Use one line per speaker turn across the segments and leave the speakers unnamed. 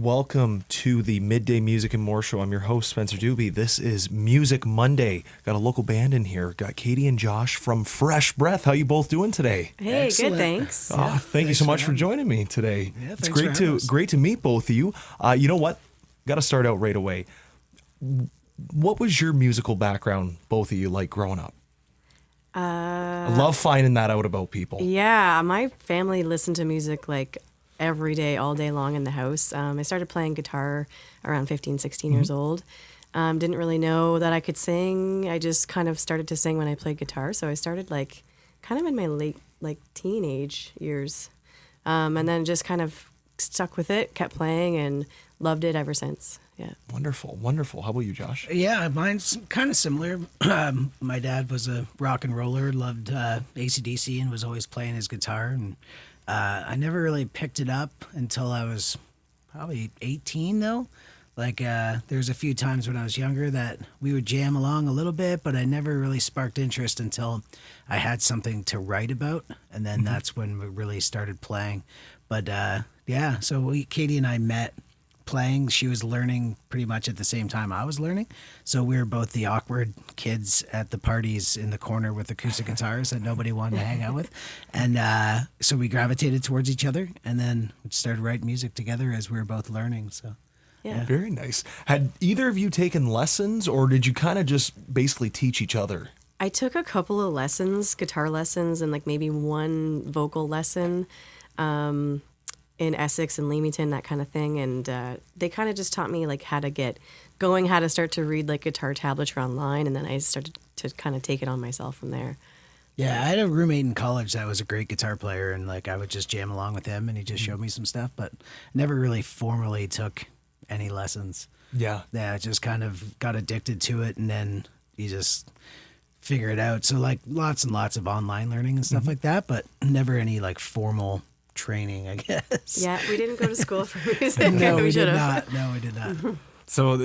Welcome to the Midday Music and More Show. I'm your host, Spencer Duby. This is Music Monday. Got a local band in here. Got Katie and Josh from Fresh Breath. How you both doing today?
Hey,
Excellent.
good, thanks.
Oh, thank you so much for joining me today.
Yeah,
it's
thanks
great to meet both of you. You know what? Got to start out right away. What was your musical background, both of you, like growing up? I love finding that out about people.
Yeah, my family listened to music like every day, all day long in the house. I started playing guitar around 15, 16 years old. Didn't really know that I could sing. I just kind of started to sing when I played guitar. So I started like kind of in my late teenage years. And then just kind of stuck with it, kept playing and loved it ever since. Yeah.
Wonderful, wonderful. How about you, Josh?
Yeah, mine's kind of similar. My dad was a rock and roller, loved AC/DC, and was always playing his guitar. And I never really picked it up until I was probably 18, though. Like, there's a few times when I was younger that we would jam along a little bit, but I never really sparked interest until I had something to write about. And then that's when we really started playing. But yeah, so Katie and I met playing. She was learning pretty much at the same time I was learning. So we were both the awkward kids at the parties in the corner with acoustic guitars that nobody wanted to hang out with. And so we gravitated towards each other and then started writing music together as we were both learning. So
Yeah.
Very nice. Had either of you taken lessons, or did you kind of just basically teach each other?
I took a couple of lessons, guitar lessons, and like maybe one vocal lesson in Essex and Leamington, that kind of thing. And they kind of just taught me like how to get going, how to start to read like guitar tablature online. And then I started to kind of take it on myself from there.
yeah, I had a roommate in college that was a great guitar player, and like I would just jam along with him and he just showed me some stuff, but never really formally took any lessons.
Yeah.
Yeah, I just kind of got addicted to it, and then you just figure it out. So like lots and lots of online learning and stuff like that, but never any like formal training, I guess.
Yeah, we didn't go to school for music.
No, we did
should've.
not. No, we did not.
So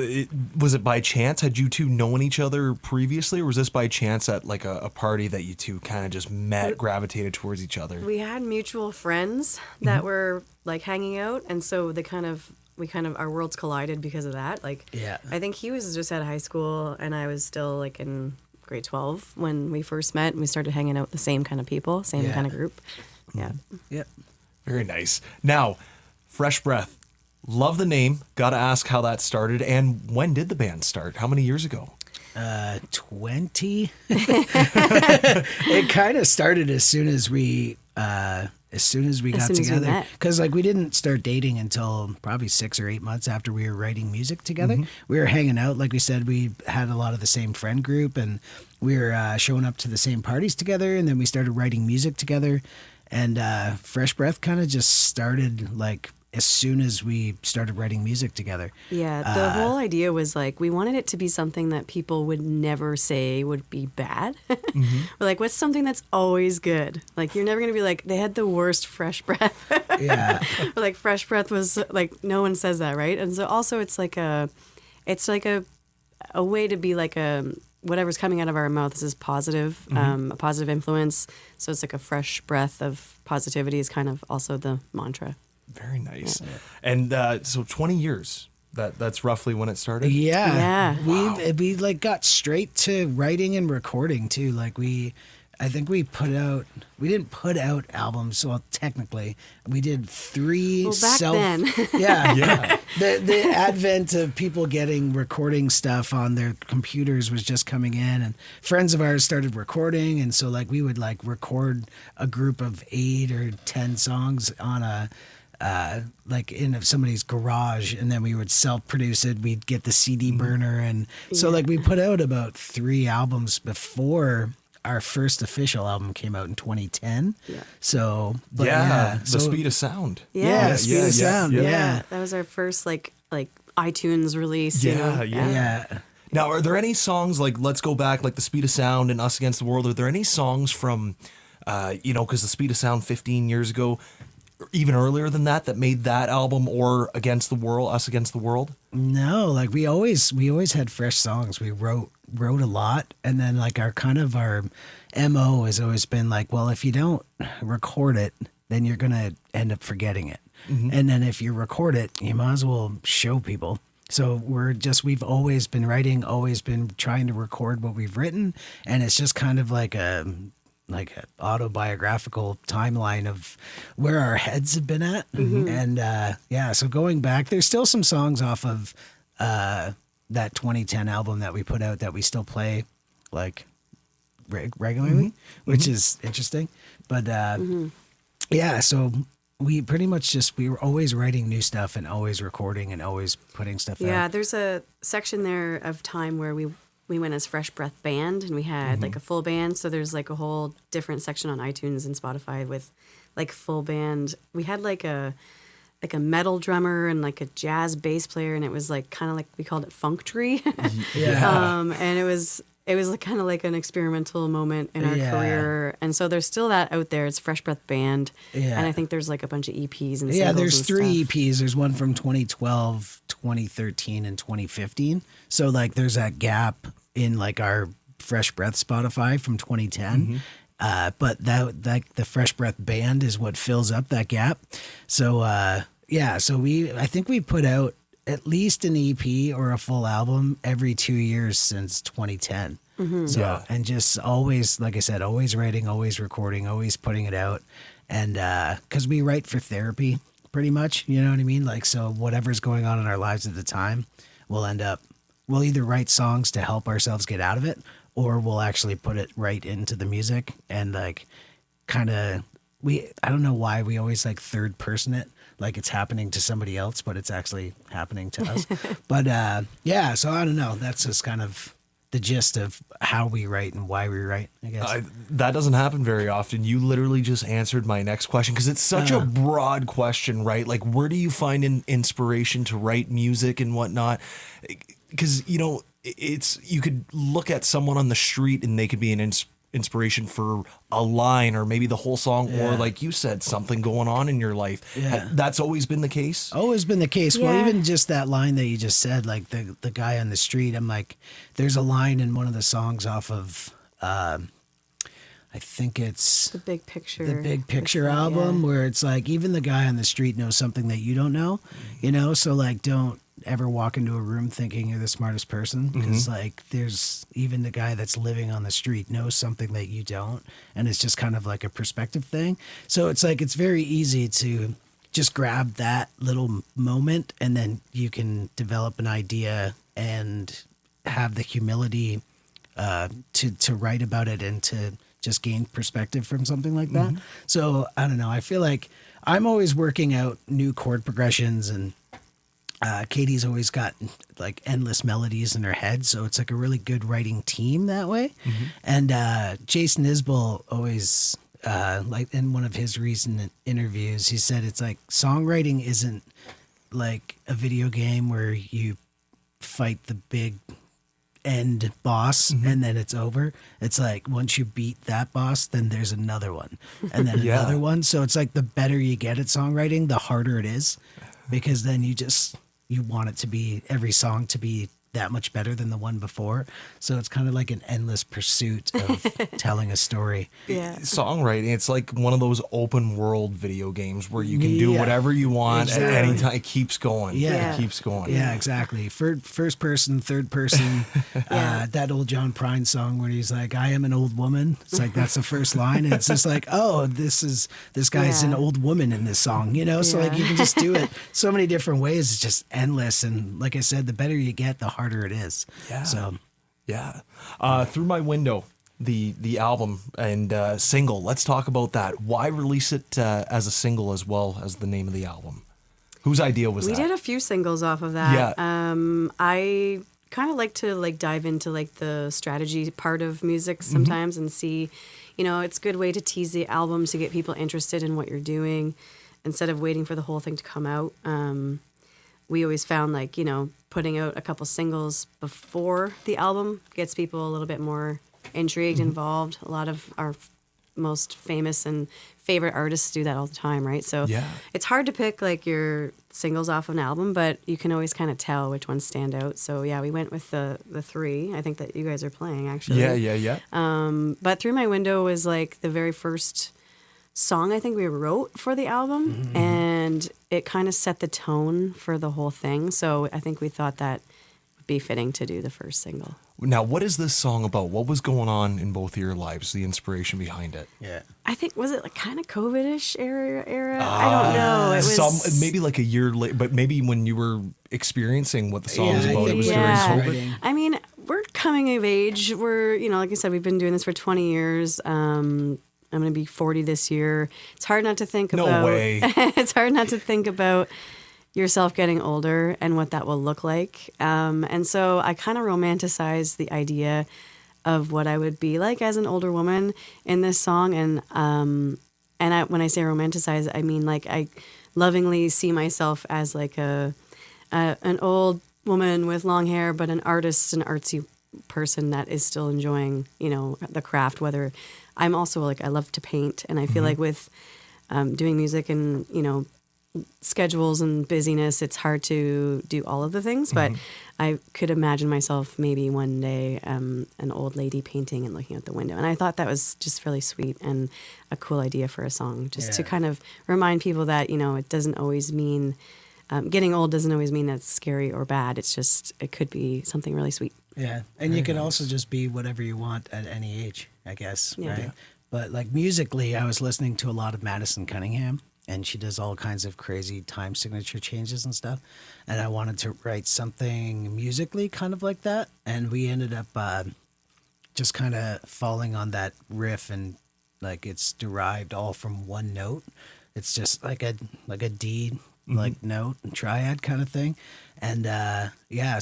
was it by chance? Had you two known each other previously, or was this by chance at like a party that you two kind of just met, gravitated towards each other?
We had mutual friends that were like hanging out, and so our worlds collided because of that. Like,
Yeah.
I think he was just out of high school, and I was still like in grade 12 when we first met, and we started hanging out with the same kind of people, same
Yeah.
kind of group. Yeah.
Yep.
Very nice. Now, Fresh Breath. Love the name. Got to ask how that started, and when did the band start? How many years ago?
20. It kind of started as soon as we got
soon as we
together,
met.
because like we didn't start dating until probably 6 or 8 months after we were writing music together. We were hanging out, like we said, we had a lot of the same friend group, and we were showing up to the same parties together, and then we started writing music together. And Fresh Breath kind of just started like as soon as we started writing music together.
Yeah, the whole idea was like we wanted it to be something that people would never say would be bad. We're like, what's something that's always good? Like you're never gonna be like they had the worst Fresh Breath.
Yeah.
Or like Fresh Breath was like no one says that, right? And so also it's like a way to be like whatever's coming out of our mouths is positive, a positive influence. So it's like a fresh breath of positivity is kind of also the mantra.
Very nice. And so 20 years. That's roughly when it started?
Yeah.
Yeah.
We like got straight to writing and recording too. Like I think we didn't put out albums. Well, technically we did 3
back then.
Yeah. The advent of people getting recording stuff on their computers was just coming in, and friends of ours started recording. And so like we would like record a group of 8 or 10 songs on like in somebody's garage, and then we would self-produce it. We'd get the CD burner, and so like we put out about 3 albums before our first official album came out in 2010.
Yeah.
So but
The Speed of Sound.
Yeah, Speed of Sound. Yeah.
That was our first like iTunes release. you know?
Yeah.
Now, are there any songs like let's go back like The Speed of Sound and Us Against the World? Are there any songs from, because The Speed of Sound 15 years ago, or even earlier than that made that album, or Against the World, Us Against the World?
No, like we always had fresh songs. We wrote a lot, and then like our MO has always been like, well, if you don't record it, then you're gonna end up forgetting it. And then if you record it, you might as well show people. So we've always been writing, always been trying to record what we've written. And it's just kind of like an autobiographical timeline of where our heads have been at. And so going back, there's still some songs off of that 2010 album that we put out that we still play like regularly, which is interesting. But so we pretty much we were always writing new stuff and always recording and always putting stuff out.
Yeah, there's a section there of time where we went as Fresh Breath Band, and we had like a full band. So there's like a whole different section on iTunes and Spotify with like full band. We had like a metal drummer and like a jazz bass player, and it was like kind of like we called it Funk Tree. And it was like kind of like an experimental moment in our career. And so there's still that out there. It's Fresh Breath Band. Yeah. And I think there's like a bunch of EPs and singles
there's
and
3
stuff.
EPs. There's one from 2012, 2013, and 2015. So like there's that gap in like our Fresh Breath Spotify from 2010. But that the Fresh Breath Band is what fills up that gap. So I think we put out at least an EP or a full album every 2 years since 2010. And just always, like I said, always writing, always recording, always putting it out. And because we write for therapy pretty much, you know what I mean? Like, so whatever's going on in our lives at the time, we'll either write songs to help ourselves get out of it, or we'll actually put it right into the music. And like kind of, I don't know why we always like third person it, like it's happening to somebody else, but it's actually happening to us. But so I don't know. That's just kind of the gist of how we write and why we write, I guess.
That doesn't happen very often. You literally just answered my next question, because it's such a broad question, right? Like, where do you find inspiration to write music and whatnot? Because, you know, you could look at someone on the street and they could be an inspiration for a line or maybe the whole song, or like you said, something going on in your life. That's always been the case.
Always been the case. Well, even just that line that you just said, like the guy on the street, I'm like, there's a line in one of the songs off of I think it's
the Big Picture
album, where it's like even the guy on the street knows something that you don't know, you know. So like, don't ever walk into a room thinking you're the smartest person, because like there's even the guy that's living on the street knows something that you don't, and it's just kind of like a perspective thing. So it's like it's very easy to just grab that little moment, and then you can develop an idea and have the humility to write about it and to just gain perspective from something like that. So I don't know, I feel like I'm always working out new chord progressions, and Katie's always got like endless melodies in her head, so it's like a really good writing team that way. And Jason Isbell always, like in one of his recent interviews, he said it's like songwriting isn't like a video game where you fight the big end boss and then it's over. It's like once you beat that boss, then there's another one, and then another one. So it's like the better you get at songwriting, the harder it is, because then you want it to be, every song to be that much better than the one before. So it's kind of like an endless pursuit of telling a story.
Songwriting, it's like one of those open world video games where you can do whatever you want at any time. It keeps going. It keeps going.
Yeah, exactly. First person, third person. That old John Prine song where he's like, I am an old woman. It's like, that's the first line. And it's just like, oh, this guy's an old woman in this song, you know? So like you can just do it so many different ways. It's just endless. And like I said, the better you get, the harder it is.
Through My Window, the album and single, let's talk about that. Why release it as a single as well as the name of the album? Whose idea was that?
We did a few singles off of that. I kind of like to dive into the strategy part of music sometimes and see, it's a good way to tease the album to get people interested in what you're doing instead of waiting for the whole thing to come out. We always found putting out a couple singles before the album gets people a little bit more intrigued, involved. A lot of our most famous and favorite artists do that all the time, right? So it's hard to pick your singles off of an album, but you can always kind of tell which ones stand out. So we went with the 3. I think that you guys are playing actually.
Yeah.
But Through My Window was the very first song I think we wrote for the album, and it kind of set the tone for the whole thing. So I think we thought that would be fitting to do the first single.
Now, what is this song about? What was going on in both of your lives? The inspiration behind it?
Yeah.
I think, was it like kind of COVID-ish era? I don't know. It was
maybe like a year late, but maybe when you were experiencing what the song was
Yeah, I
about, it
think
was
so.
during
Yeah.
COVID.
Writing.
I mean, we're coming of age. We're, like I said, we've been doing this for 20 years. I'm going to be 40 this year. It's hard not to think
No
about.
way.
It's hard not to think about yourself getting older and what that will look like. And so I kind of romanticize the idea of what I would be like as an older woman in this song. And when I say romanticize, I mean like I lovingly see myself as like an old woman with long hair, but an artist, an artsy person that is still enjoying, the craft. Whether I'm also like, I love to paint, and I feel like with doing music and schedules and busyness, it's hard to do all of the things. But I could imagine myself maybe one day an old lady painting and looking out the window. And I thought that was just really sweet and a cool idea for a song, just to
Yeah.
kind of remind people that it doesn't always mean getting old doesn't always mean that's scary or bad. It's just, it could be something really sweet.
Yeah, and you can also just be whatever you want at any age, I guess,
Yeah.
right?
Yeah.
But like musically, I was listening to a lot of Madison Cunningham, and she does all kinds of crazy time signature changes and stuff. And I wanted to write something musically kind of like that, and we ended up just kind of falling on that riff, and like it's derived all from one note. It's just like a D like note and triad kind of thing. And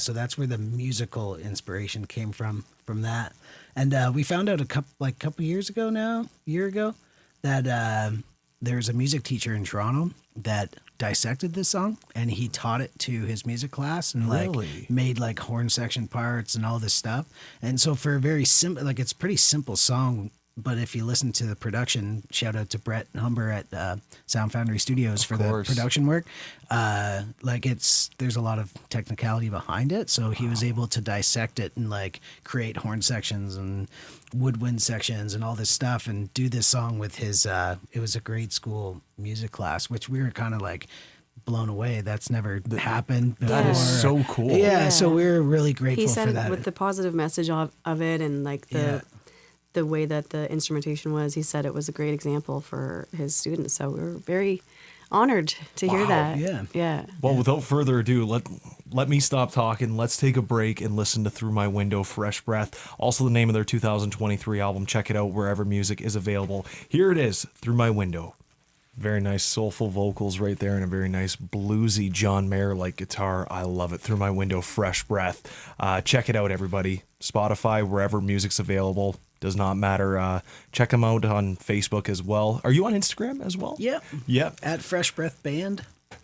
so that's where the musical inspiration came from that. And we found out a couple year ago, that there's a music teacher in Toronto that dissected this song, and he taught it to his music class, and
Really?
made like horn section parts and all this stuff. And so for a very simple, like it's a pretty simple song, but if you listen to the production, shout out to Brett Humber at Sound Foundry Studios for the
course.
production work. There's a lot of technicality behind it. So he was able to dissect it and like create horn sections and woodwind sections and all this stuff, and do this song with his, it was a grade school music class, which we were kind of like blown away. That's never happened before.
That is so cool.
Yeah,
Yeah.
so we're really grateful
He
for
said
that.
with the positive message of it, and like the way that the instrumentation was, he said it was a great example for his students. So we were very honored to hear
Wow,
that.
yeah.
Yeah.
Well, without further ado, let me stop talking. Let's take a break and listen to Through My Window, Fresh Breath. Also the name of their 2023 album. Check it out wherever music is available. Here it is, Through My Window. Very nice soulful vocals right there, and a very nice bluesy John Mayer-like guitar. I love it. Through My Window, Fresh Breath. Check it out, everybody. Spotify, wherever music's available. Does not matter. Check them out on Facebook as well. Are you on Instagram as well?
Yep.
Yep.
At Fresh Breath Band.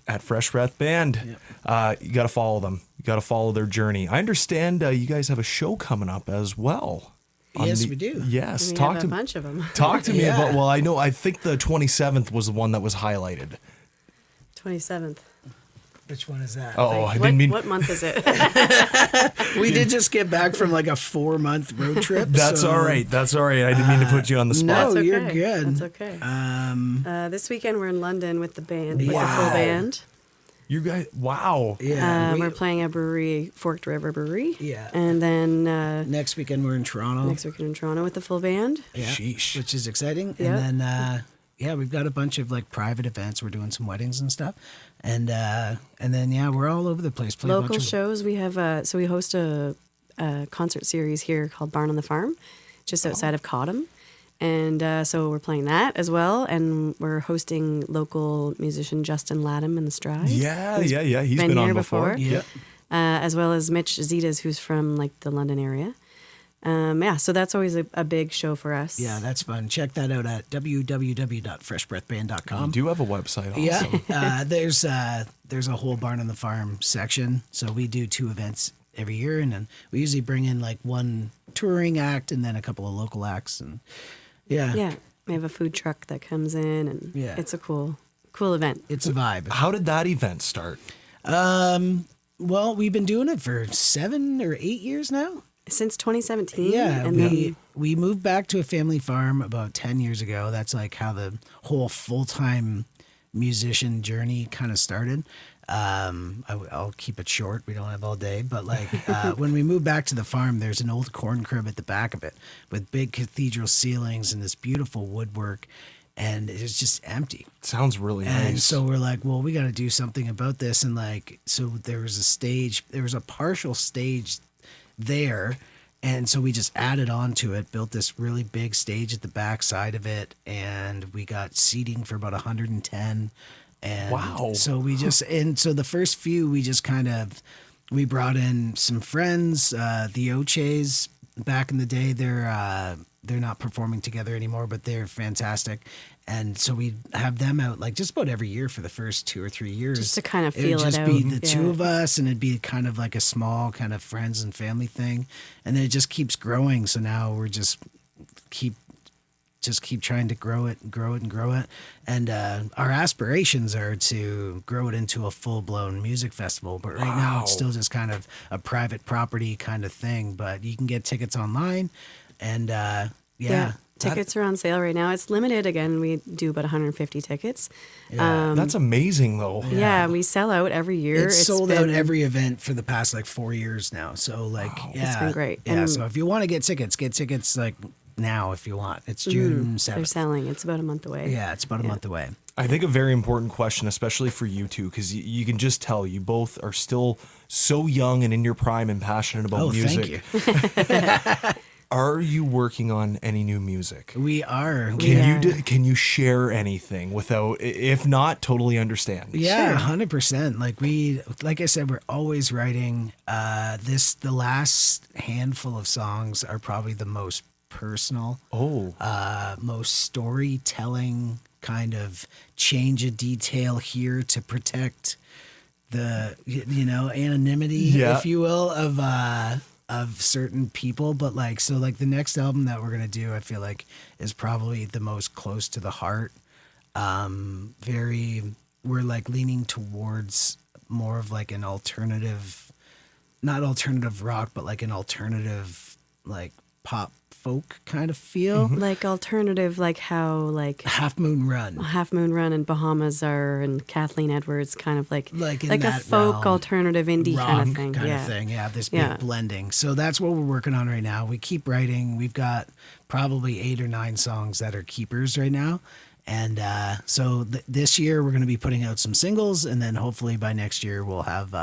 At Fresh Breath Band. You got to follow them. You got to follow their journey. I understand you guys have a show coming up as well.
Yes, we do.
Yes.
We
Talk
have
to
a bunch of them.
Talk to me
Yeah.
about. Well, I think the 27th was the one that was highlighted.
27th.
Which one is that?
Oh, I didn't mean.
What month is it?
We did just get back from like a 4-month road trip.
That's
so-
all right. That's all right. I didn't mean to put you on the spot.
no.
That's okay.
you're good.
That's okay. This weekend we're in London with the band, with the full
Wow.
band.
You guys. Wow.
Yeah.
We're playing a brewery, Forked River Brewery.
Yeah.
And then
Next weekend we're in Toronto.
next weekend in Toronto with the full band.
Yeah,
Sheesh.
which is exciting.
Yeah.
And then we've got a bunch of like private events. We're doing some weddings and stuff. And then we're all over the place. Play a
Local
bunch of,
shows. We have so we host a concert series here called Barn on the Farm, just outside of Cottam. And so we're playing that as well, and we're hosting local musician Justin Latham in the Stride.
Yeah.
who's
He's been on
here
before.
Yep.
As well as Mitch Zitas, who's from like the London area. So that's always a big show for us.
Yeah, that's fun. Check that out at www.freshbreathband.com.
You do have a website also.
Yeah, there's a whole Barn on the Farm section. So we do 2 events every year, and then we usually bring in like one touring act and then a couple of local acts, and
Yeah, we have a food truck that comes in, and
Yeah.
it's a cool event.
it's a vibe.
How did that event start?
Well, we've been doing it for 7 or 8 years now.
since 2017.
Yeah,
and then
we moved back to a family farm about 10 years ago. That's like how the whole full-time musician journey kind of started. I'll keep it short. We don't have all day, but like when we moved back to the farm, there's an old corn crib at the back of it with big cathedral ceilings and this beautiful woodwork, and it's just empty.
Sounds really
And
nice.
so we're like, well, we got to do something about this. And like, so there was a partial stage there. And so we just added on to it, built this really big stage at the back side of it. And we got seating for about 110. And
Wow.
so so the first few, we brought in some friends, the Oches back in the day. They're not performing together anymore, but they're fantastic. And so we have them out like just about every year for the first 2 or 3 years.
just to kind of
It
feel
would
it
just
out.
be the two
Yeah.
of us, and it'd be kind of like a small kind of friends and family thing. And then it just keeps growing. So now we're just keep trying to grow it. And our aspirations are to grow it into a full-blown music festival. But right now it's
Wow.
still just kind of a private property kind of thing. But you can get tickets online. And yeah.
Tickets are on sale right now. It's limited again. We do about 150 tickets.
That's amazing, though.
Yeah, we sell out every year.
It's sold out
been-
every event for the past like 4 years now. So like, yeah,
It's been great.
Yeah.
And-
So if you want to get tickets like now if you want. It's June 7th.
They're selling. It's about a month away.
Yeah, it's about a month away.
I think a very important question, especially for you two, because you can just tell you both are still so young and in your prime and passionate about music.
Thank you.
Are you working on any new music?
We are.
Can you share anything without, if not, totally understand?
Yeah, 100%. Like I said, we're always writing. The last handful of songs are probably the most personal. Most storytelling, kind of change a detail here to protect the anonymity, if you will, of certain people. But the next album that we're gonna do, I feel like is probably the most close to the heart. We're like leaning towards more of like an alternative, not alternative rock, but like an alternative like pop folk kind of feel.
Like alternative, like how like
Half Moon Run.
Half Moon Run and Bahamas are and Kathleen Edwards, kind of like
In
a
that
folk
realm,
alternative indie
rock
kind of thing.
Yeah, this big
Yeah.
blending. So that's what we're working on right now. We keep writing. We've got probably 8 or 9 songs that are keepers right now. And so this year we're going to be putting out some singles, and then hopefully by next year we'll have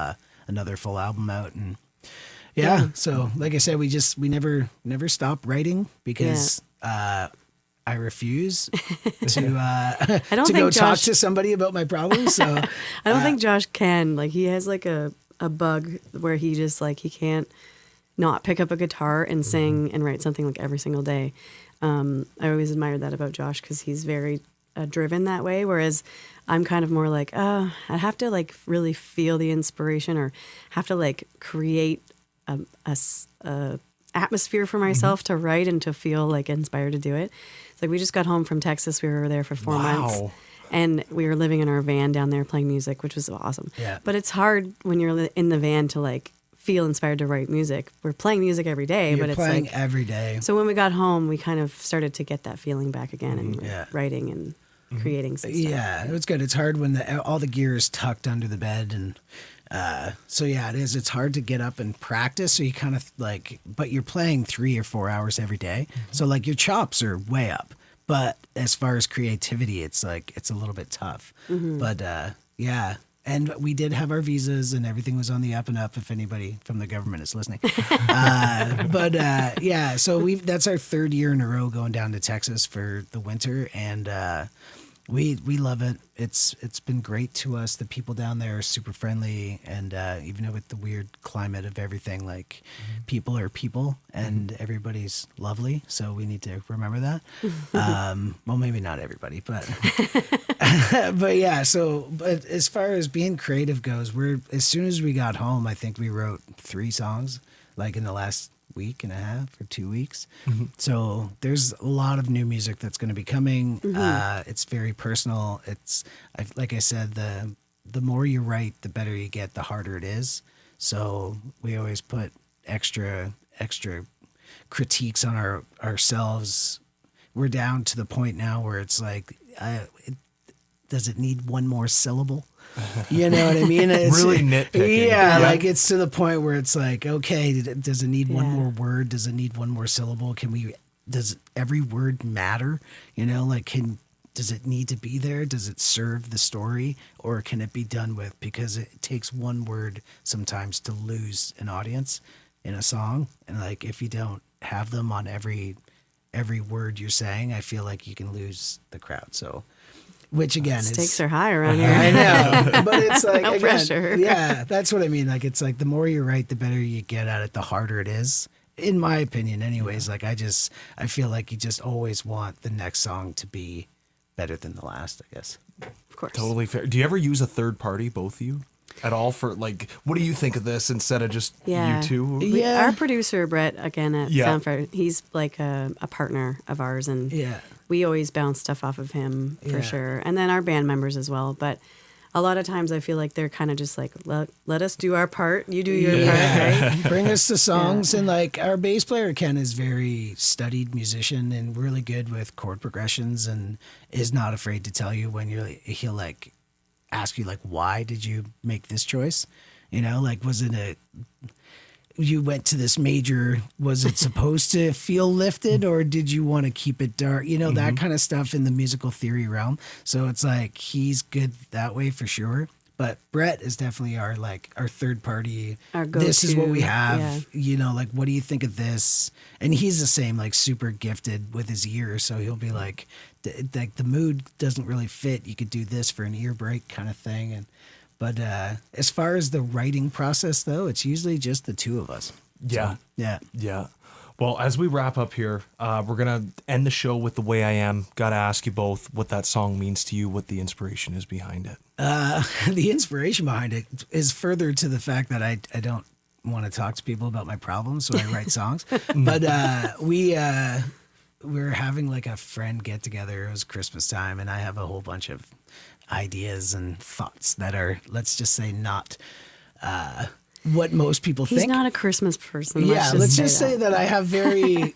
another full album out. And yeah. So like I said, we never stop writing because I refuse to
I don't
to
think
go talk
Josh-
to somebody about my problems. So
I don't think Josh can. Like he has like a bug where he just like he can't not pick up a guitar and sing and write something like every single day. I always admired that about Josh because he's very driven that way. Whereas I'm kind of more like, I have to like really feel the inspiration or have to like create a atmosphere for myself to write and to feel like inspired to do it. It's like we just got home from Texas. We were there for 4 months. And we were living in our van down there playing music, which was awesome.
Yeah.
But it's hard when you're in the van to like feel inspired to write music. We're playing music every day,
you're
but it's
playing
like
every day.
so when we got home, we kind of started to get that feeling back again and writing and creating some stuff.
Yeah, it was good. It's hard when all the gear is tucked under the bed, and so yeah, it is. It's hard to get up and practice. So you kind of like, but you're playing 3 or 4 hours every day, so like your chops are way up. But as far as creativity, it's like it's a little bit tough. But yeah. And we did have our visas, and everything was on the up and up. If anybody from the government is listening, yeah. So that's our 3rd year in a row going down to Texas for the winter, and we love it. It's been great to us. The people down there are super friendly, and even with the weird climate of everything, like people are people, and everybody's lovely. So we need to remember that. Well, maybe not everybody, but but yeah. So, but as far as being creative goes, as soon as we got home, I think we wrote 3 songs, like in the last week and a half or 2 weeks. So there's a lot of new music that's going to be coming. It's very personal. Like I said, the more you write, the better you get, the harder it is. So we always put extra extra critiques on ourselves. We're down to the point now where it's like, does it need one more syllable? You know what I mean? It's,
really nitpicking.
Yeah, like it's to the point where it's like, okay, does it need one more word? Does it need one more syllable? Does every word matter? You know, like does it need to be there? Does it serve the story, or can it be done with? Because it takes one word sometimes to lose an audience in a song, and like if you don't have them on every word you're saying, I feel like you can lose the crowd. So, which again,
stakes are high around here.
I know, but it's like
No
again,
pressure.
Yeah, that's what I mean. Like it's like the more you write, the better you get at it, the harder it is. In my opinion, anyways. Like I feel like you just always want the next song to be better than the last, I guess.
Of course.
Totally fair. Do you ever use a third party, both of you, at all for like, what do you think of this instead of just you two?
Yeah.
Our producer, Brett, again at Soundfire, he's like a partner of ours, and we always bounce stuff off of him for sure. And then our band members as well. But a lot of times I feel like they're kind of just like, let us do our part. You do your part, right?
Bring us the songs. And like our bass player, Ken, is very studied musician and really good with chord progressions, and is not afraid to tell you when he'll like ask you like, why did you make this choice? You know, like, was it you went to this major, was it supposed to feel lifted, or did you want to keep it dark? You know, that kind of stuff in the musical theory realm. So it's like, he's good that way for sure. But Brett is definitely our third party.
Our go-to.
This is what we have. You know, like, what do you think of this? And he's the same, like super gifted with his ear. So he'll be like the mood doesn't really fit. You could do this for an ear break kind of thing. But as far as the writing process, though, it's usually just the two of us.
Yeah.
So,
Yeah. Well, as we wrap up here, we're going to end the show with The Way I Am. Got to ask you both what that song means to you, what the inspiration is behind it.
The inspiration behind it is further to the fact that I don't want to talk to people about my problems, so I write songs. But we're having like a friend get together. It was Christmas time, and I have a whole bunch of ideas and thoughts that are, let's just say, not what most people think.
He's not a Christmas person.
Yeah, let's just say that I have very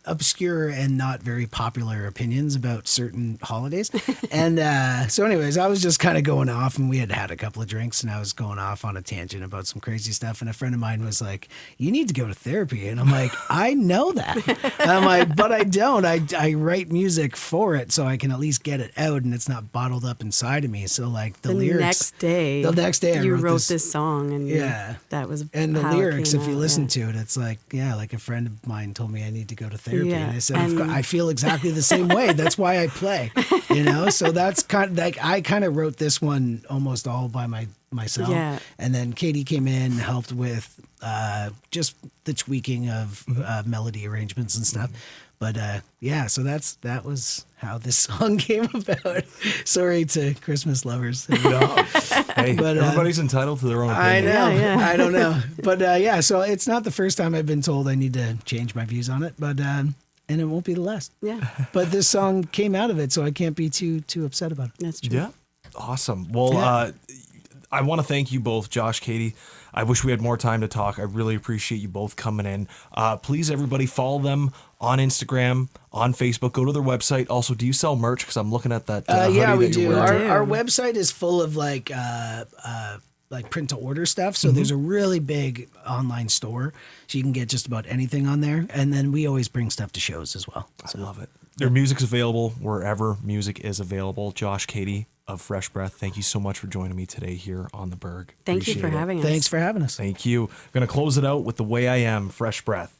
obscure and not very popular opinions about certain holidays. And so anyways, I was just kind of going off, and we had a couple of drinks, and I was going off on a tangent about some crazy stuff. And a friend of mine was like, you need to go to therapy. And I'm like, I know that. And I'm like, but I don't. I write music for it, so I can at least get it out, and it's not bottled up inside of me. So like the lyrics. The next day
you wrote this song, and that was
and the
how
lyrics,
it came
if you
out,
listen to it, it's like, like a friend of mine told me I need to go to therapy.
Yeah.
And I said, I feel exactly the same way. That's why I play, you know? So that's kind of like, I kind of wrote this one almost all by myself. Yeah. And then Katie came in and helped with just the tweaking of melody arrangements and stuff. But so that was how this song came about. Sorry to Christmas lovers.
Hey, but everybody's entitled to their own opinion.
I know. I don't know. But so it's not the first time I've been told I need to change my views on it, but and it won't be the last.
Yeah.
But this song came out of it, so I can't be too upset about it.
That's true.
Yeah. Awesome. Well, I want to thank you both, Josh, Katie. I wish we had more time to talk. I really appreciate you both coming in. Please, everybody, follow them on Instagram, on Facebook. Go to their website. Also, do you sell merch? Because I'm looking at that.
Yeah, we
that
do.
you're wearing.
Our website is full of like print to order stuff. So there's a really big online store, so you can get just about anything on there. And then we always bring stuff to shows as well.
I love it. Their music's available wherever music is available. Josh, Katie of Fresh Breath, thank you so much for joining me today here on the Berg.
Thank you for having us.
Thanks for having us.
Thank you. I'm going to close it out with The Way I Am, Fresh Breath.